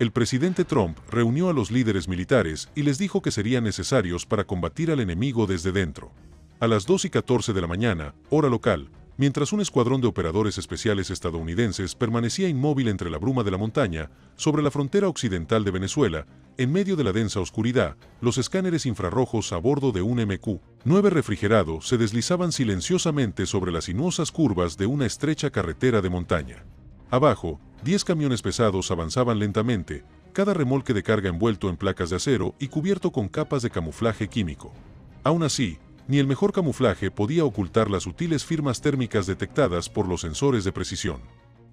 El presidente Trump reunió a los líderes militares y les dijo que serían necesarios para combatir al enemigo desde dentro. A las 2:14 de la mañana, hora local, mientras un escuadrón de operadores especiales estadounidenses permanecía inmóvil entre la bruma de la montaña, sobre la frontera occidental de Venezuela, en medio de la densa oscuridad, los escáneres infrarrojos a bordo de un MQ-9 refrigerado se deslizaban silenciosamente sobre las sinuosas curvas de una estrecha carretera de montaña. Abajo, 10 camiones pesados avanzaban lentamente, cada remolque de carga envuelto en placas de acero y cubierto con capas de camuflaje químico. Aún así, ni el mejor camuflaje podía ocultar las sutiles firmas térmicas detectadas por los sensores de precisión.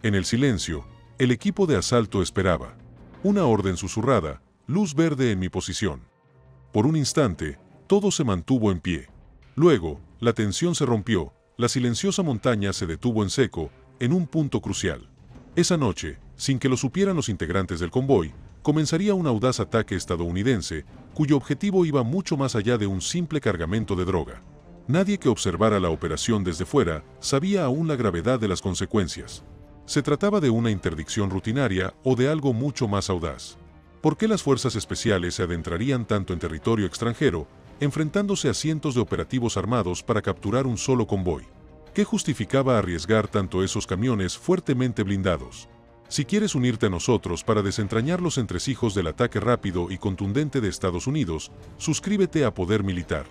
En el silencio, el equipo de asalto esperaba. Una orden susurrada, luz verde en mi posición. Por un instante, todo se mantuvo en pie. Luego, la tensión se rompió, la silenciosa montaña se detuvo en seco, en un punto crucial. Esa noche, sin que lo supieran los integrantes del convoy, comenzaría un audaz ataque estadounidense, cuyo objetivo iba mucho más allá de un simple cargamento de droga. Nadie que observara la operación desde fuera sabía aún la gravedad de las consecuencias. ¿Se trataba de una interdicción rutinaria o de algo mucho más audaz? ¿Por qué las fuerzas especiales se adentrarían tanto en territorio extranjero, enfrentándose a cientos de operativos armados para capturar un solo convoy? ¿Qué justificaba arriesgar tanto esos camiones fuertemente blindados? Si quieres unirte a nosotros para desentrañar los entresijos del ataque rápido y contundente de Estados Unidos, suscríbete a Poder Militar.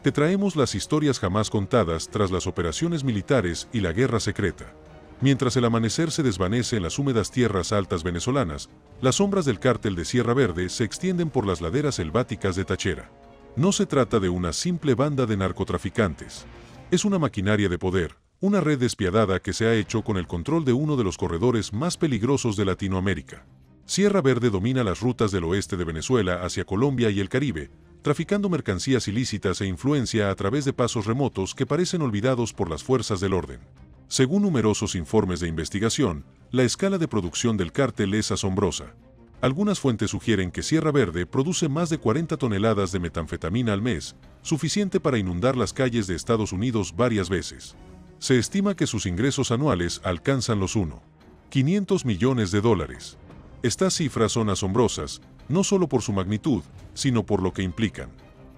Te traemos las historias jamás contadas tras las operaciones militares y la guerra secreta. Mientras el amanecer se desvanece en las húmedas tierras altas venezolanas, las sombras del cártel de Sierra Verde se extienden por las laderas selváticas de Táchira. No se trata de una simple banda de narcotraficantes. Es una maquinaria de poder, una red despiadada que se ha hecho con el control de uno de los corredores más peligrosos de Latinoamérica. Sierra Verde domina las rutas del oeste de Venezuela hacia Colombia y el Caribe, traficando mercancías ilícitas e influencia a través de pasos remotos que parecen olvidados por las fuerzas del orden. Según numerosos informes de investigación, la escala de producción del cártel es asombrosa. Algunas fuentes sugieren que Sierra Verde produce más de 40 toneladas de metanfetamina al mes, suficiente para inundar las calles de Estados Unidos varias veces. Se estima que sus ingresos anuales alcanzan los $1.500 millones. Estas cifras son asombrosas, no solo por su magnitud, sino por lo que implican.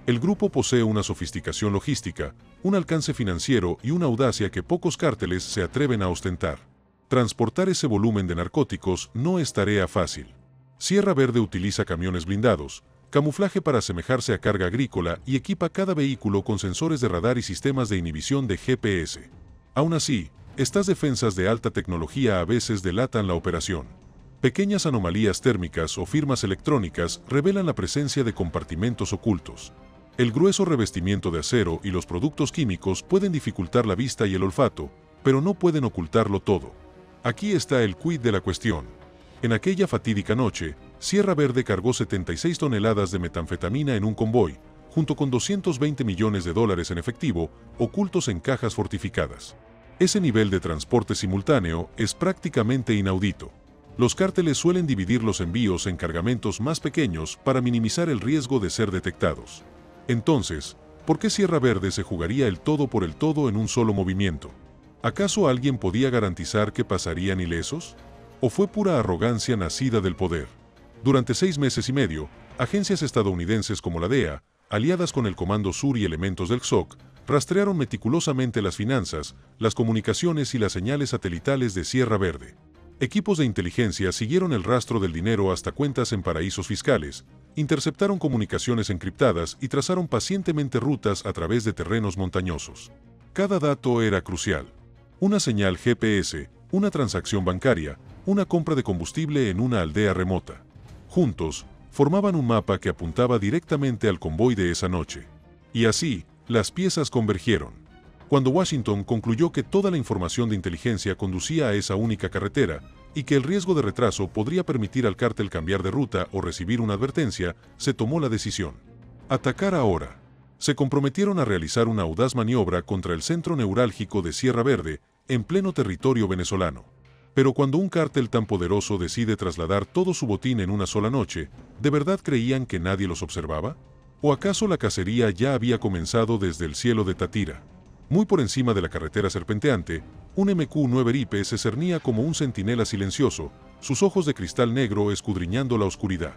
El grupo posee una sofisticación logística, un alcance financiero y una audacia que pocos cárteles se atreven a ostentar. Transportar ese volumen de narcóticos no es tarea fácil. Sierra Verde utiliza camiones blindados, camuflaje para asemejarse a carga agrícola y equipa cada vehículo con sensores de radar y sistemas de inhibición de GPS. Aún así, estas defensas de alta tecnología a veces delatan la operación. Pequeñas anomalías térmicas o firmas electrónicas revelan la presencia de compartimentos ocultos. El grueso revestimiento de acero y los productos químicos pueden dificultar la vista y el olfato, pero no pueden ocultarlo todo. Aquí está el quid de la cuestión. En aquella fatídica noche, Sierra Verde cargó 76 toneladas de metanfetamina en un convoy, junto con $220 millones en efectivo, ocultos en cajas fortificadas. Ese nivel de transporte simultáneo es prácticamente inaudito. Los cárteles suelen dividir los envíos en cargamentos más pequeños para minimizar el riesgo de ser detectados. Entonces, ¿por qué Sierra Verde se jugaría el todo por el todo en un solo movimiento? ¿Acaso alguien podía garantizar que pasarían ilesos? ¿O fue pura arrogancia nacida del poder? Durante 6 meses y medio, agencias estadounidenses como la DEA, aliadas con el Comando Sur y elementos del XOC, rastrearon meticulosamente las finanzas, las comunicaciones y las señales satelitales de Sierra Verde. Equipos de inteligencia siguieron el rastro del dinero hasta cuentas en paraísos fiscales, interceptaron comunicaciones encriptadas y trazaron pacientemente rutas a través de terrenos montañosos. Cada dato era crucial. Una señal GPS, una transacción bancaria, una compra de combustible en una aldea remota. Juntos, formaban un mapa que apuntaba directamente al convoy de esa noche. Y así, las piezas convergieron. Cuando Washington concluyó que toda la información de inteligencia conducía a esa única carretera y que el riesgo de retraso podría permitir al cártel cambiar de ruta o recibir una advertencia, se tomó la decisión. Atacar ahora. Se comprometieron a realizar una audaz maniobra contra el centro neurálgico de Sierra Verde, en pleno territorio venezolano. Pero cuando un cártel tan poderoso decide trasladar todo su botín en una sola noche, ¿de verdad creían que nadie los observaba? ¿O acaso la cacería ya había comenzado desde el cielo de Táchira? Muy por encima de la carretera serpenteante, un MQ-9 Ripe se cernía como un centinela silencioso, sus ojos de cristal negro escudriñando la oscuridad.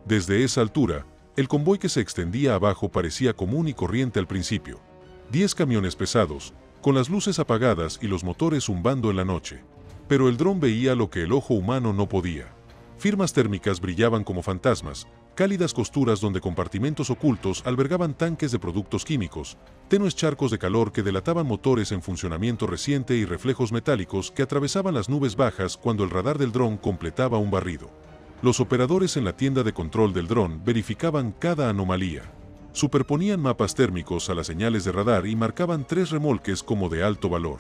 Desde esa altura, el convoy que se extendía abajo parecía común y corriente al principio. 10 camiones pesados, con las luces apagadas y los motores zumbando en la noche. Pero el dron veía lo que el ojo humano no podía. Firmas térmicas brillaban como fantasmas, cálidas costuras donde compartimentos ocultos albergaban tanques de productos químicos, tenues charcos de calor que delataban motores en funcionamiento reciente y reflejos metálicos que atravesaban las nubes bajas cuando el radar del dron completaba un barrido. Los operadores en la tienda de control del dron verificaban cada anomalía. Superponían mapas térmicos a las señales de radar y marcaban 3 remolques como de alto valor.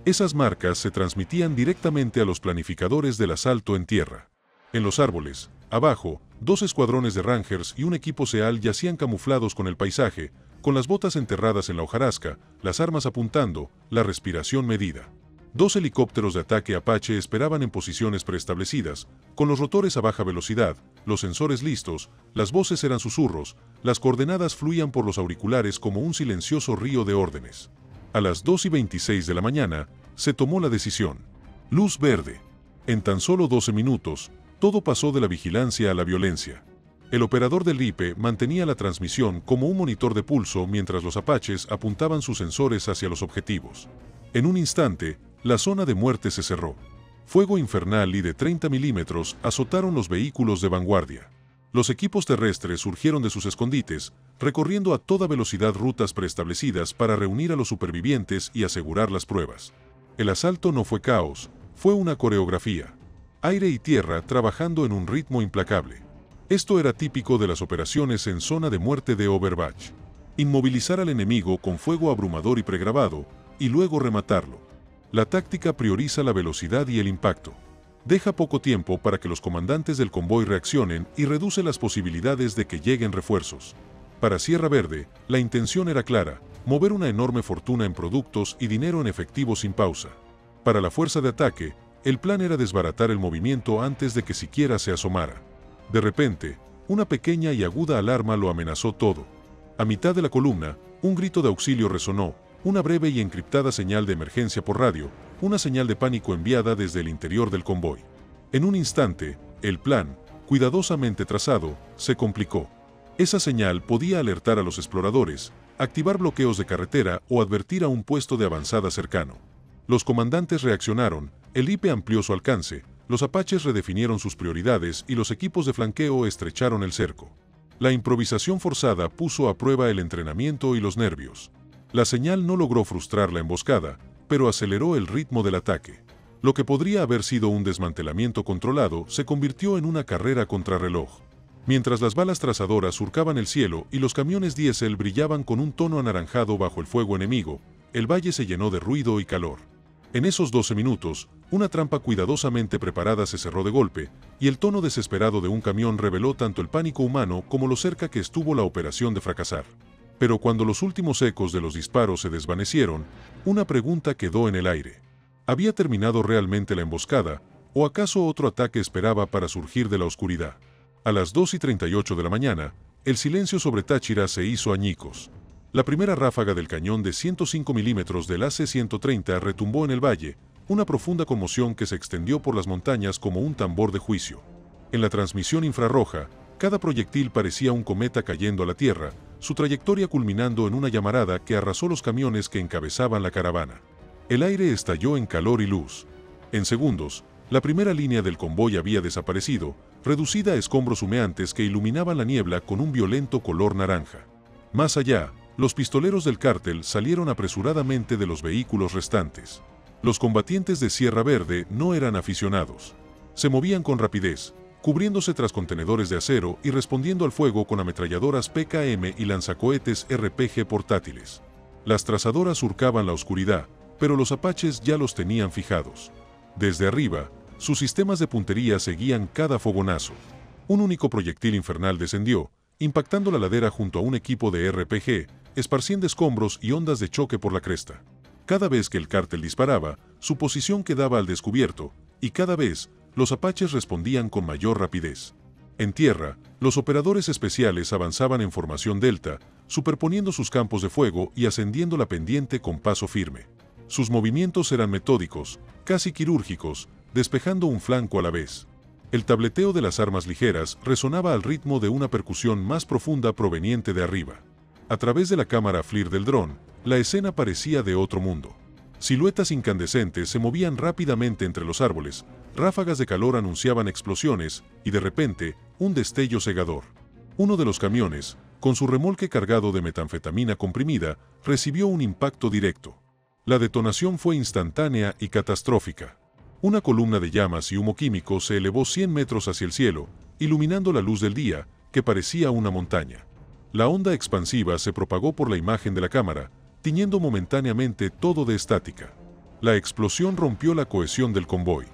Esas marcas se transmitían directamente a los planificadores del asalto en tierra. En los árboles, abajo, 2 escuadrones de Rangers y un equipo SEAL yacían camuflados con el paisaje, con las botas enterradas en la hojarasca, las armas apuntando, la respiración medida. 2 helicópteros de ataque Apache esperaban en posiciones preestablecidas, con los rotores a baja velocidad, los sensores listos, las voces eran susurros, las coordenadas fluían por los auriculares como un silencioso río de órdenes. A las 2:26 de la mañana, se tomó la decisión. Luz verde. En tan solo 12 minutos, todo pasó de la vigilancia a la violencia. El operador del RIPE mantenía la transmisión como un monitor de pulso mientras los apaches apuntaban sus sensores hacia los objetivos. En un instante, la zona de muerte se cerró. Fuego infernal y de 30 milímetros azotaron los vehículos de vanguardia. Los equipos terrestres surgieron de sus escondites, recorriendo a toda velocidad rutas preestablecidas para reunir a los supervivientes y asegurar las pruebas. El asalto no fue caos, fue una coreografía. Aire y tierra trabajando en un ritmo implacable. Esto era típico de las operaciones en zona de muerte de Overwatch. Inmovilizar al enemigo con fuego abrumador y pregrabado, y luego rematarlo. La táctica prioriza la velocidad y el impacto. Deja poco tiempo para que los comandantes del convoy reaccionen y reduce las posibilidades de que lleguen refuerzos. Para Sierra Verde, la intención era clara, mover una enorme fortuna en productos y dinero en efectivo sin pausa. Para la fuerza de ataque, el plan era desbaratar el movimiento antes de que siquiera se asomara. De repente, una pequeña y aguda alarma lo amenazó todo. A mitad de la columna, un grito de auxilio resonó, una breve y encriptada señal de emergencia por radio, una señal de pánico enviada desde el interior del convoy. En un instante, el plan, cuidadosamente trazado, se complicó. Esa señal podía alertar a los exploradores, activar bloqueos de carretera o advertir a un puesto de avanzada cercano. Los comandantes reaccionaron, el IPE amplió su alcance, los apaches redefinieron sus prioridades y los equipos de flanqueo estrecharon el cerco. La improvisación forzada puso a prueba el entrenamiento y los nervios. La señal no logró frustrar la emboscada, pero aceleró el ritmo del ataque. Lo que podría haber sido un desmantelamiento controlado se convirtió en una carrera contrarreloj. Mientras las balas trazadoras surcaban el cielo y los camiones diésel brillaban con un tono anaranjado bajo el fuego enemigo, el valle se llenó de ruido y calor. En esos 12 minutos, una trampa cuidadosamente preparada se cerró de golpe, y el tono desesperado de un camión reveló tanto el pánico humano como lo cerca que estuvo la operación de fracasar. Pero cuando los últimos ecos de los disparos se desvanecieron, una pregunta quedó en el aire. ¿Había terminado realmente la emboscada, o acaso otro ataque esperaba para surgir de la oscuridad? A las 2:38 de la mañana, el silencio sobre Táchira se hizo añicos. La primera ráfaga del cañón de 105 milímetros del AC-130 retumbó en el valle, una profunda conmoción que se extendió por las montañas como un tambor de juicio. En la transmisión infrarroja, cada proyectil parecía un cometa cayendo a la tierra, su trayectoria culminando en una llamarada que arrasó los camiones que encabezaban la caravana. El aire estalló en calor y luz. En segundos, la primera línea del convoy había desaparecido, reducida a escombros humeantes que iluminaban la niebla con un violento color naranja. Más allá, los pistoleros del cártel salieron apresuradamente de los vehículos restantes. Los combatientes de Sierra Verde no eran aficionados. Se movían con rapidez, cubriéndose tras contenedores de acero y respondiendo al fuego con ametralladoras PKM y lanzacohetes RPG portátiles. Las trazadoras surcaban la oscuridad, pero los apaches ya los tenían fijados. Desde arriba, sus sistemas de puntería seguían cada fogonazo. Un único proyectil infernal descendió, impactando la ladera junto a un equipo de RPG, esparciendo escombros y ondas de choque por la cresta. Cada vez que el cártel disparaba, su posición quedaba al descubierto, y cada vez, los apaches respondían con mayor rapidez. En tierra, los operadores especiales avanzaban en formación delta, superponiendo sus campos de fuego y ascendiendo la pendiente con paso firme. Sus movimientos eran metódicos, casi quirúrgicos, despejando un flanco a la vez. El tableteo de las armas ligeras resonaba al ritmo de una percusión más profunda proveniente de arriba. A través de la cámara FLIR del dron, la escena parecía de otro mundo. Siluetas incandescentes se movían rápidamente entre los árboles, ráfagas de calor anunciaban explosiones y de repente, un destello cegador. Uno de los camiones, con su remolque cargado de metanfetamina comprimida, recibió un impacto directo. La detonación fue instantánea y catastrófica. Una columna de llamas y humo químico se elevó 100 metros hacia el cielo, iluminando la luz del día, que parecía una montaña. La onda expansiva se propagó por la imagen de la cámara, tiñendo momentáneamente todo de estática. La explosión rompió la cohesión del convoy.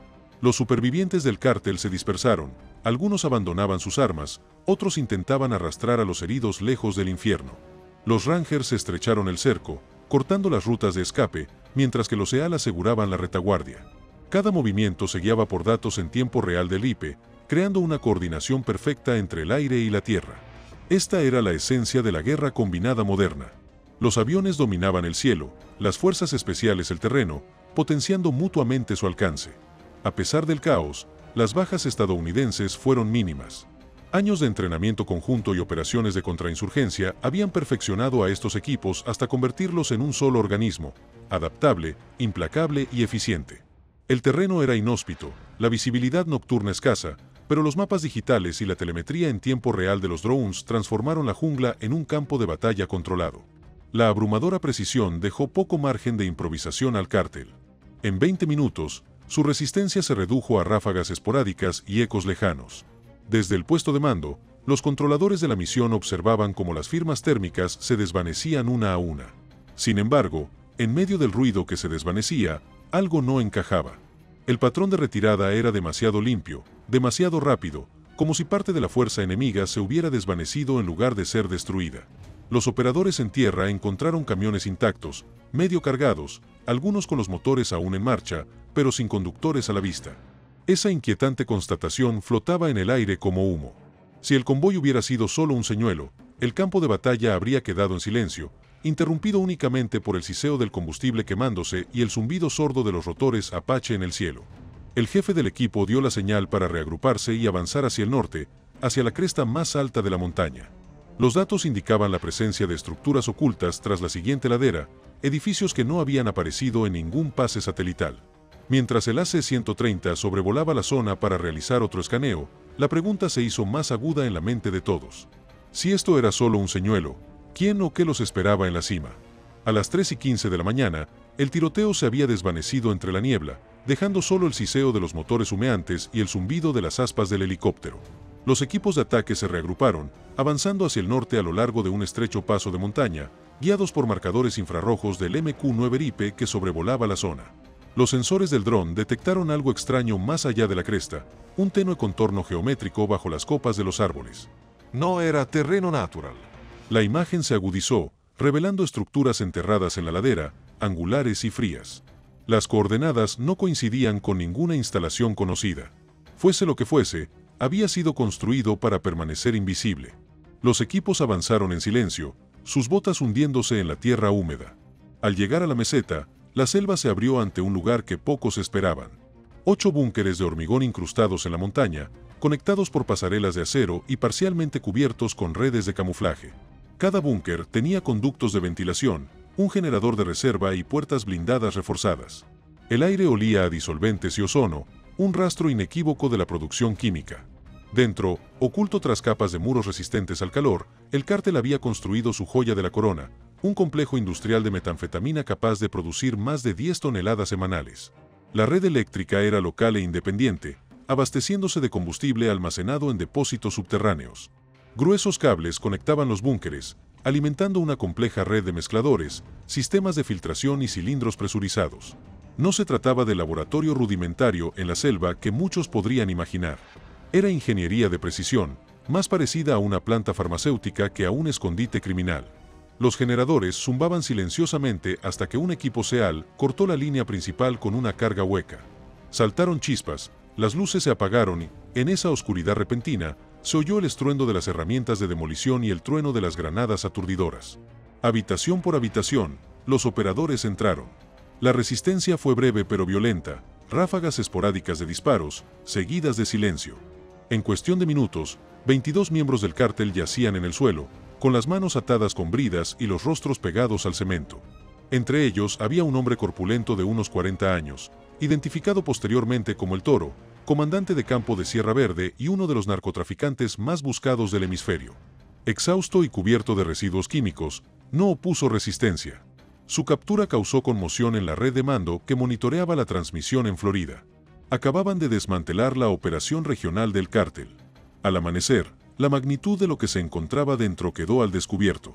Los supervivientes del cártel se dispersaron, algunos abandonaban sus armas, otros intentaban arrastrar a los heridos lejos del infierno. Los Rangers estrecharon el cerco, cortando las rutas de escape, mientras que los EAL aseguraban la retaguardia. Cada movimiento se guiaba por datos en tiempo real del IP, creando una coordinación perfecta entre el aire y la tierra. Esta era la esencia de la guerra combinada moderna. Los aviones dominaban el cielo, las fuerzas especiales el terreno, potenciando mutuamente su alcance. A pesar del caos, las bajas estadounidenses fueron mínimas. Años de entrenamiento conjunto y operaciones de contrainsurgencia habían perfeccionado a estos equipos hasta convertirlos en un solo organismo, adaptable, implacable y eficiente. El terreno era inhóspito, la visibilidad nocturna escasa, pero los mapas digitales y la telemetría en tiempo real de los drones transformaron la jungla en un campo de batalla controlado. La abrumadora precisión dejó poco margen de improvisación al cártel. En 20 minutos, su resistencia se redujo a ráfagas esporádicas y ecos lejanos. Desde el puesto de mando, los controladores de la misión observaban cómo las firmas térmicas se desvanecían una a una. Sin embargo, en medio del ruido que se desvanecía, algo no encajaba. El patrón de retirada era demasiado limpio, demasiado rápido, como si parte de la fuerza enemiga se hubiera desvanecido en lugar de ser destruida. Los operadores en tierra encontraron camiones intactos, medio cargados, algunos con los motores aún en marcha, pero sin conductores a la vista. Esa inquietante constatación flotaba en el aire como humo. Si el convoy hubiera sido solo un señuelo, el campo de batalla habría quedado en silencio, interrumpido únicamente por el siseo del combustible quemándose y el zumbido sordo de los rotores Apache en el cielo. El jefe del equipo dio la señal para reagruparse y avanzar hacia el norte, hacia la cresta más alta de la montaña. Los datos indicaban la presencia de estructuras ocultas tras la siguiente ladera, edificios que no habían aparecido en ningún pase satelital. Mientras el AC-130 sobrevolaba la zona para realizar otro escaneo, la pregunta se hizo más aguda en la mente de todos. Si esto era solo un señuelo, ¿quién o qué los esperaba en la cima? A las 3:15 de la mañana, el tiroteo se había desvanecido entre la niebla, dejando solo el siseo de los motores humeantes y el zumbido de las aspas del helicóptero. Los equipos de ataque se reagruparon, avanzando hacia el norte a lo largo de un estrecho paso de montaña, guiados por marcadores infrarrojos del MQ-9 Ripe que sobrevolaba la zona. Los sensores del dron detectaron algo extraño más allá de la cresta, un tenue contorno geométrico bajo las copas de los árboles. No era terreno natural. La imagen se agudizó, revelando estructuras enterradas en la ladera, angulares y frías. Las coordenadas no coincidían con ninguna instalación conocida. Fuese lo que fuese, había sido construido para permanecer invisible. Los equipos avanzaron en silencio, sus botas hundiéndose en la tierra húmeda. Al llegar a la meseta, la selva se abrió ante un lugar que pocos esperaban. 8 búnkeres de hormigón incrustados en la montaña, conectados por pasarelas de acero y parcialmente cubiertos con redes de camuflaje. Cada búnker tenía conductos de ventilación, un generador de reserva y puertas blindadas reforzadas. El aire olía a disolventes y ozono, un rastro inequívoco de la producción química. Dentro, oculto tras capas de muros resistentes al calor, el cártel había construido su joya de la corona, un complejo industrial de metanfetamina capaz de producir más de 10 toneladas semanales. La red eléctrica era local e independiente, abasteciéndose de combustible almacenado en depósitos subterráneos. Gruesos cables conectaban los búnkeres, alimentando una compleja red de mezcladores, sistemas de filtración y cilindros presurizados. No se trataba de laboratorio rudimentario en la selva que muchos podrían imaginar. Era ingeniería de precisión, más parecida a una planta farmacéutica que a un escondite criminal. Los generadores zumbaban silenciosamente hasta que un equipo SEAL cortó la línea principal con una carga hueca. Saltaron chispas, las luces se apagaron y, en esa oscuridad repentina, se oyó el estruendo de las herramientas de demolición y el trueno de las granadas aturdidoras. Habitación por habitación, los operadores entraron. La resistencia fue breve pero violenta, ráfagas esporádicas de disparos, seguidas de silencio. En cuestión de minutos, 22 miembros del cártel yacían en el suelo, con las manos atadas con bridas y los rostros pegados al cemento. Entre ellos había un hombre corpulento de unos 40 años, identificado posteriormente como el Toro, comandante de campo de Sierra Verde y uno de los narcotraficantes más buscados del hemisferio. Exhausto y cubierto de residuos químicos, no opuso resistencia. Su captura causó conmoción en la red de mando que monitoreaba la transmisión en Florida. Acababan de desmantelar la operación regional del cártel. Al amanecer, la magnitud de lo que se encontraba dentro quedó al descubierto.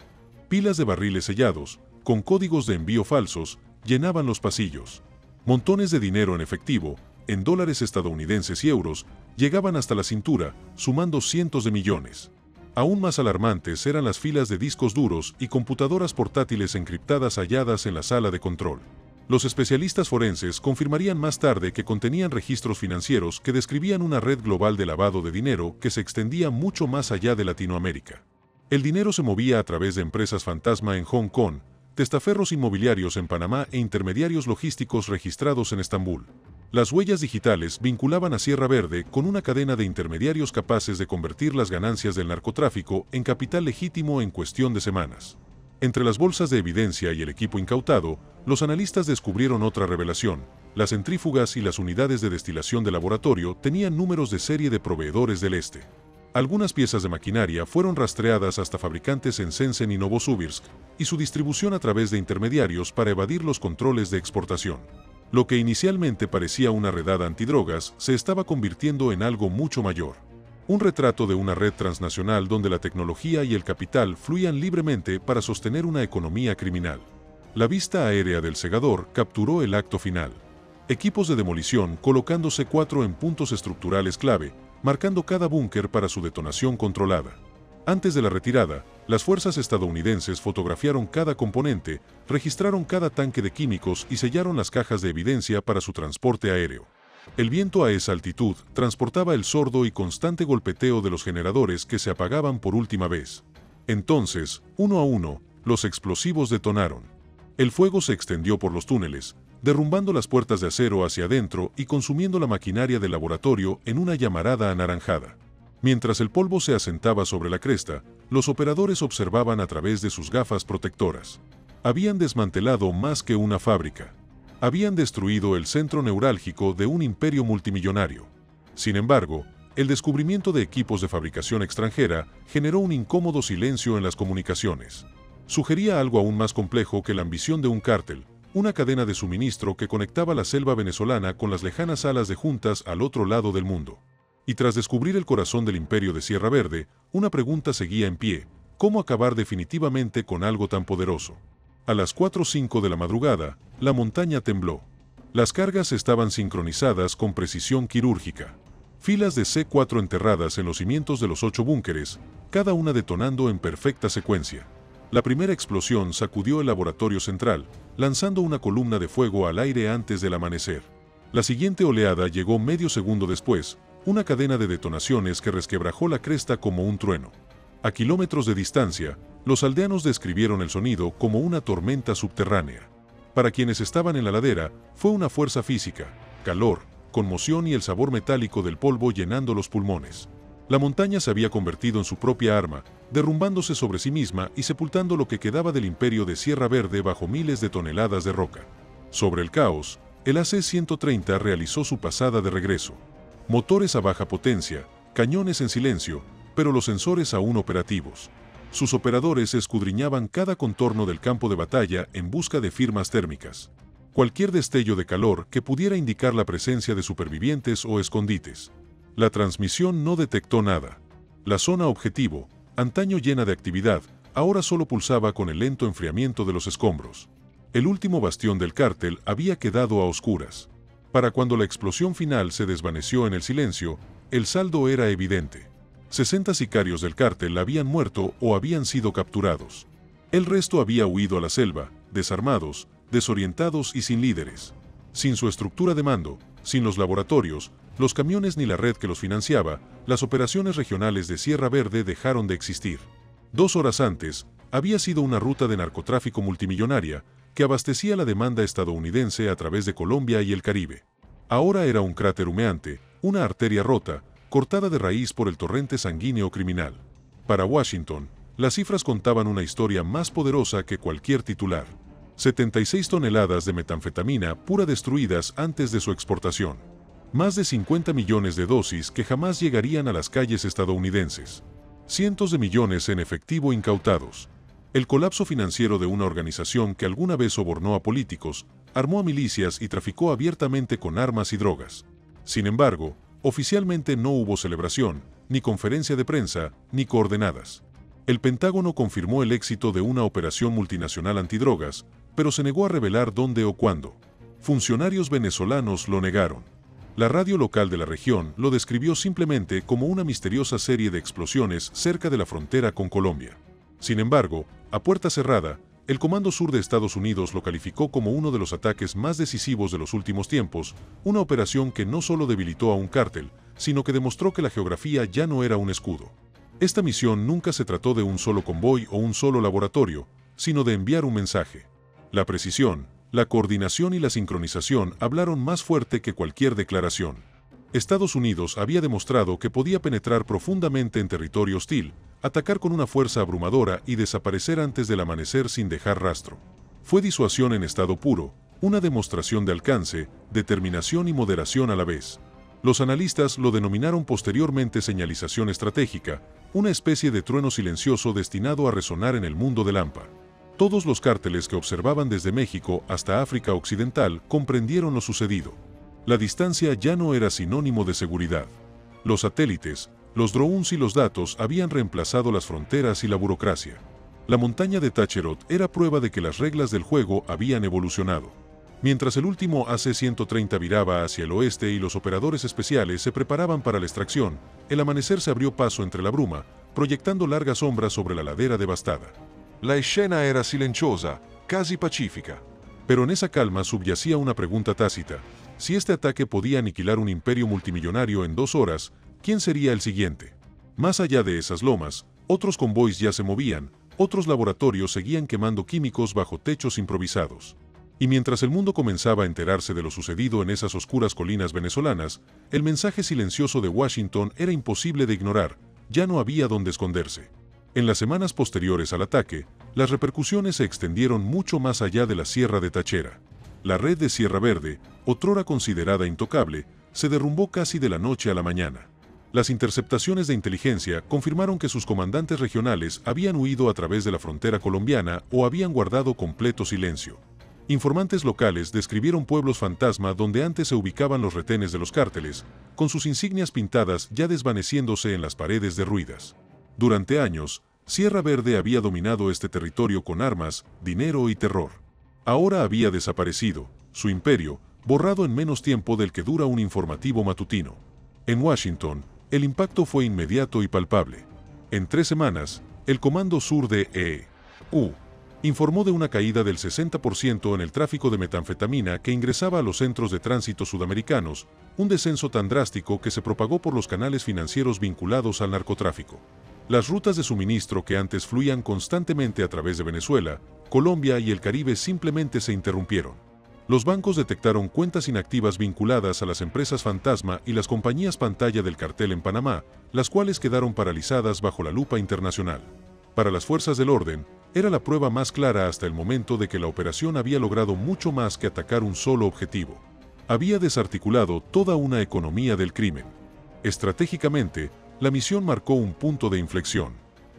Pilas de barriles sellados, con códigos de envío falsos, llenaban los pasillos. Montones de dinero en efectivo, en dólares estadounidenses y euros, llegaban hasta la cintura, sumando cientos de millones. Aún más alarmantes eran las filas de discos duros y computadoras portátiles encriptadas halladas en la sala de control. Los especialistas forenses confirmarían más tarde que contenían registros financieros que describían una red global de lavado de dinero que se extendía mucho más allá de Latinoamérica. El dinero se movía a través de empresas fantasma en Hong Kong, testaferros inmobiliarios en Panamá e intermediarios logísticos registrados en Estambul. Las huellas digitales vinculaban a Sierra Verde con una cadena de intermediarios capaces de convertir las ganancias del narcotráfico en capital legítimo en cuestión de semanas. Entre las bolsas de evidencia y el equipo incautado, los analistas descubrieron otra revelación. Las centrífugas y las unidades de destilación de laboratorio tenían números de serie de proveedores del este. Algunas piezas de maquinaria fueron rastreadas hasta fabricantes en Shenzhen y Novosibirsk, y su distribución a través de intermediarios para evadir los controles de exportación. Lo que inicialmente parecía una redada antidrogas se estaba convirtiendo en algo mucho mayor. Un retrato de una red transnacional donde la tecnología y el capital fluían libremente para sostener una economía criminal. La vista aérea del segador capturó el acto final. Equipos de demolición colocándose 4 en puntos estructurales clave, marcando cada búnker para su detonación controlada. Antes de la retirada, las fuerzas estadounidenses fotografiaron cada componente, registraron cada tanque de químicos y sellaron las cajas de evidencia para su transporte aéreo. El viento a esa altitud transportaba el sordo y constante golpeteo de los generadores que se apagaban por última vez. Entonces, uno a uno, los explosivos detonaron. El fuego se extendió por los túneles, derrumbando las puertas de acero hacia adentro y consumiendo la maquinaria del laboratorio en una llamarada anaranjada. Mientras el polvo se asentaba sobre la cresta, los operadores observaban a través de sus gafas protectoras. Habían desmantelado más que una fábrica. Habían destruido el centro neurálgico de un imperio multimillonario. Sin embargo, el descubrimiento de equipos de fabricación extranjera generó un incómodo silencio en las comunicaciones. Sugería algo aún más complejo que la ambición de un cártel, una cadena de suministro que conectaba la selva venezolana con las lejanas salas de juntas al otro lado del mundo. Y tras descubrir el corazón del imperio de Sierra Verde, una pregunta seguía en pie: ¿cómo acabar definitivamente con algo tan poderoso? A las 4:05 de la madrugada, la montaña tembló. Las cargas estaban sincronizadas con precisión quirúrgica. Filas de C4 enterradas en los cimientos de los 8 búnkeres, cada una detonando en perfecta secuencia. La primera explosión sacudió el laboratorio central, lanzando una columna de fuego al aire antes del amanecer. La siguiente oleada llegó medio segundo después, una cadena de detonaciones que resquebrajó la cresta como un trueno. A kilómetros de distancia, los aldeanos describieron el sonido como una tormenta subterránea. Para quienes estaban en la ladera, fue una fuerza física, calor, conmoción y el sabor metálico del polvo llenando los pulmones. La montaña se había convertido en su propia arma, derrumbándose sobre sí misma y sepultando lo que quedaba del imperio de Sierra Verde bajo miles de toneladas de roca. Sobre el caos, el AC-130 realizó su pasada de regreso. Motores a baja potencia, cañones en silencio, pero los sensores aún operativos. Sus operadores escudriñaban cada contorno del campo de batalla en busca de firmas térmicas. Cualquier destello de calor que pudiera indicar la presencia de supervivientes o escondites. La transmisión no detectó nada. La zona objetivo, antaño llena de actividad, ahora solo pulsaba con el lento enfriamiento de los escombros. El último bastión del cártel había quedado a oscuras. Para cuando la explosión final se desvaneció en el silencio, el saldo era evidente. 60 sicarios del cártel habían muerto o habían sido capturados. El resto había huido a la selva, desarmados, desorientados y sin líderes. Sin su estructura de mando, sin los laboratorios, los camiones ni la red que los financiaba, las operaciones regionales de Sierra Verde dejaron de existir. 2 horas antes, había sido una ruta de narcotráfico multimillonaria que abastecía la demanda estadounidense a través de Colombia y el Caribe. Ahora era un cráter humeante, una arteria rota, cortada de raíz por el torrente sanguíneo criminal. Para Washington, las cifras contaban una historia más poderosa que cualquier titular. 76 toneladas de metanfetamina pura destruidas antes de su exportación. Más de 50 millones de dosis que jamás llegarían a las calles estadounidenses. Cientos de millones en efectivo incautados. El colapso financiero de una organización que alguna vez sobornó a políticos, armó a milicias y traficó abiertamente con armas y drogas. Sin embargo, oficialmente no hubo celebración, ni conferencia de prensa, ni coordenadas. El Pentágono confirmó el éxito de una operación multinacional antidrogas, pero se negó a revelar dónde o cuándo. Funcionarios venezolanos lo negaron. La radio local de la región lo describió simplemente como una misteriosa serie de explosiones cerca de la frontera con Colombia. Sin embargo, a puerta cerrada, el Comando Sur de Estados Unidos lo calificó como uno de los ataques más decisivos de los últimos tiempos, una operación que no solo debilitó a un cártel, sino que demostró que la geografía ya no era un escudo. Esta misión nunca se trató de un solo convoy o un solo laboratorio, sino de enviar un mensaje. La precisión, la coordinación y la sincronización hablaron más fuerte que cualquier declaración. Estados Unidos había demostrado que podía penetrar profundamente en territorio hostil, atacar con una fuerza abrumadora y desaparecer antes del amanecer sin dejar rastro. Fue disuasión en estado puro, una demostración de alcance, determinación y moderación a la vez. Los analistas lo denominaron posteriormente señalización estratégica, una especie de trueno silencioso destinado a resonar en el mundo del hampa. Todos los cárteles que observaban desde México hasta África Occidental comprendieron lo sucedido. La distancia ya no era sinónimo de seguridad. Los satélites, los drones y los datos habían reemplazado las fronteras y la burocracia. La montaña de Tacherot era prueba de que las reglas del juego habían evolucionado. Mientras el último AC-130 viraba hacia el oeste y los operadores especiales se preparaban para la extracción, el amanecer se abrió paso entre la bruma, proyectando largas sombras sobre la ladera devastada. La escena era silenciosa, casi pacífica. Pero en esa calma subyacía una pregunta tácita. Si este ataque podía aniquilar un imperio multimillonario en 2 horas, ¿quién sería el siguiente? Más allá de esas lomas, otros convoys ya se movían, otros laboratorios seguían quemando químicos bajo techos improvisados. Y mientras el mundo comenzaba a enterarse de lo sucedido en esas oscuras colinas venezolanas, el mensaje silencioso de Washington era imposible de ignorar, ya no había dónde esconderse. En las semanas posteriores al ataque, las repercusiones se extendieron mucho más allá de la Sierra de Táchira. La red de Sierra Verde, otrora considerada intocable, se derrumbó casi de la noche a la mañana. Las interceptaciones de inteligencia confirmaron que sus comandantes regionales habían huido a través de la frontera colombiana o habían guardado completo silencio. Informantes locales describieron pueblos fantasma donde antes se ubicaban los retenes de los cárteles, con sus insignias pintadas ya desvaneciéndose en las paredes derruidas. Durante años, Sierra Verde había dominado este territorio con armas, dinero y terror. Ahora había desaparecido, su imperio, borrado en menos tiempo del que dura un informativo matutino. En Washington, el impacto fue inmediato y palpable. En 3 semanas, el Comando Sur de E.U. informó de una caída del 60% en el tráfico de metanfetamina que ingresaba a los centros de tránsito sudamericanos, un descenso tan drástico que se propagó por los canales financieros vinculados al narcotráfico. Las rutas de suministro que antes fluían constantemente a través de Venezuela, Colombia y el Caribe simplemente se interrumpieron. Los bancos detectaron cuentas inactivas vinculadas a las empresas fantasma y las compañías pantalla del cartel en Panamá, las cuales quedaron paralizadas bajo la lupa internacional. Para las fuerzas del orden, era la prueba más clara hasta el momento de que la operación había logrado mucho más que atacar un solo objetivo. Había desarticulado toda una economía del crimen. Estratégicamente, la misión marcó un punto de inflexión.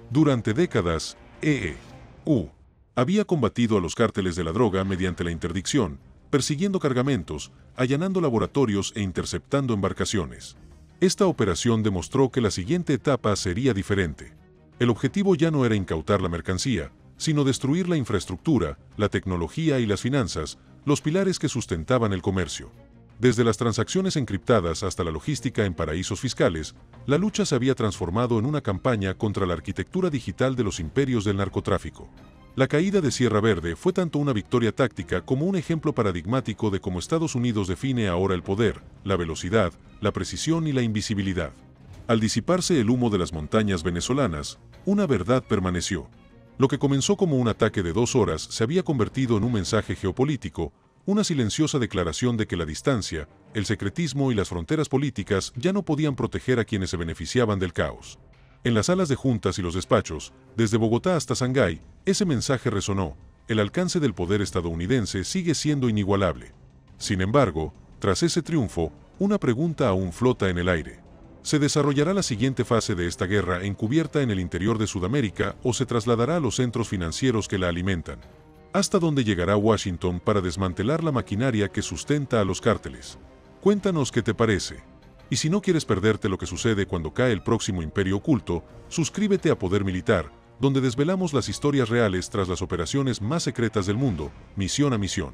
Durante décadas, E.U. había combatido a los cárteles de la droga mediante la interdicción, persiguiendo cargamentos, allanando laboratorios e interceptando embarcaciones. Esta operación demostró que la siguiente etapa sería diferente. El objetivo ya no era incautar la mercancía, sino destruir la infraestructura, la tecnología y las finanzas, los pilares que sustentaban el comercio. Desde las transacciones encriptadas hasta la logística en paraísos fiscales, la lucha se había transformado en una campaña contra la arquitectura digital de los imperios del narcotráfico. La caída de Sierra Verde fue tanto una victoria táctica como un ejemplo paradigmático de cómo Estados Unidos define ahora el poder, la velocidad, la precisión y la invisibilidad. Al disiparse el humo de las montañas venezolanas, una verdad permaneció. Lo que comenzó como un ataque de 2 horas se había convertido en un mensaje geopolítico, Una silenciosa declaración de que la distancia, el secretismo y las fronteras políticas ya no podían proteger a quienes se beneficiaban del caos. En las salas de juntas y los despachos, desde Bogotá hasta Shanghái, ese mensaje resonó: el alcance del poder estadounidense sigue siendo inigualable. Sin embargo, tras ese triunfo, una pregunta aún flota en el aire. ¿Se desarrollará la siguiente fase de esta guerra encubierta en el interior de Sudamérica o se trasladará a los centros financieros que la alimentan? ¿Hasta dónde llegará Washington para desmantelar la maquinaria que sustenta a los cárteles? Cuéntanos qué te parece. Y si no quieres perderte lo que sucede cuando cae el próximo imperio oculto, suscríbete a Poder Militar, donde desvelamos las historias reales tras las operaciones más secretas del mundo, misión a misión.